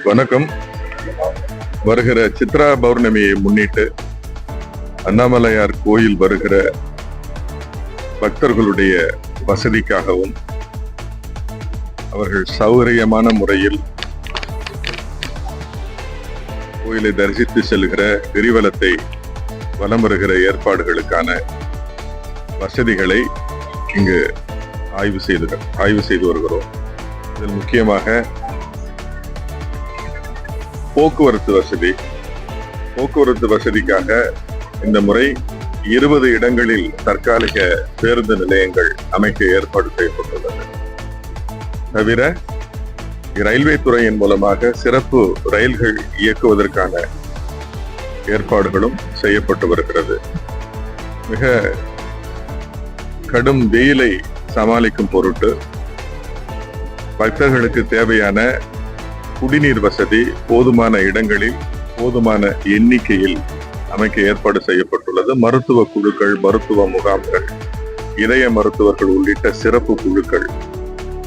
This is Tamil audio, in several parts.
வணக்கம். வருகிற சித்ரா பௌர்ணமியை முன்னிட்டு அண்ணாமலையார் கோயில் வருகிற பக்தர்களுடைய வசதிக்காகவும் அவர்கள் சௌகரியமான முறையில் கோயிலை தரிசித்து செல்கிற கிரிவலத்தை வலம் வருகிற ஏற்பாடுகளுக்கான வசதிகளை இங்கு ஆய்வு செய்து வருகிறோம். இதில் முக்கியமாக போக்குவரத்து வசதிக்காக இந்த முறை 20 இடங்களில் தற்காலிக பேருந்து நிலையங்கள் அமைக்க ஏற்பாடு செய்யப்பட்டுள்ளது. தவிர ரயில்வே துறையின் மூலமாக சிறப்பு ரயில்கள் இயக்குவதற்கான ஏற்பாடுகளும் செய்யப்பட்டு வருகிறது. மிக கடும் வெயிலை சமாளிக்கும் பொருட்டு பக்தர்களுக்கு தேவையான குடிநீர் வசதி போதுமான இடங்களில் போதுமான எண்ணிக்கையில் அமைக்க ஏற்பாடு செய்யப்பட்டுள்ளது. மருத்துவ குழுக்கள், மருத்துவ முகாம்கள், இதய மருத்துவர்கள் உள்ளிட்ட சிறப்பு குழுக்கள்,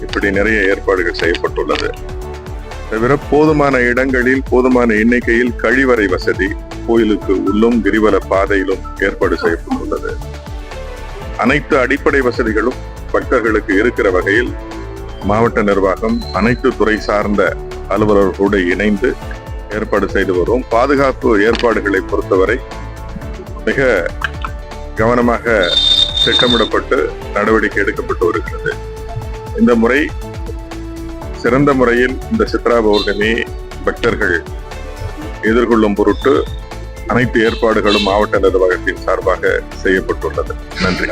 இப்படி நிறைய ஏற்பாடுகள் செய்யப்பட்டுள்ளது. தவிர போதுமான இடங்களில் போதுமான எண்ணிக்கையில் கழிவறை வசதி கோயிலுக்கு உள்ளும் கிரிவல பாதையிலும் ஏற்பாடு செய்யப்பட்டுள்ளது. அனைத்து அடிப்படை வசதிகளும் பக்தர்களுக்கு இருக்கிற வகையில் மாவட்ட நிர்வாகம் அனைத்து துறை சார்ந்த அலுவலர்களோடு இணைந்து ஏற்பாடு செய்து வரும். பாதுகாப்பு ஏற்பாடுகளை பொறுத்தவரை மிக கவனமாக திட்டமிடப்பட்டு நடவடிக்கை எடுக்கப்பட்டு வருகிறது. இந்த முறை சிறந்த முறையில் இந்த சித்ரா பௌர்ணமி பக்தர்கள் எதிர்கொள்ளும் பொருட்டு அனைத்து ஏற்பாடுகளும் மாவட்ட நிர்வாகத்தின் சார்பாக செய்யப்பட்டுள்ளது. நன்றி.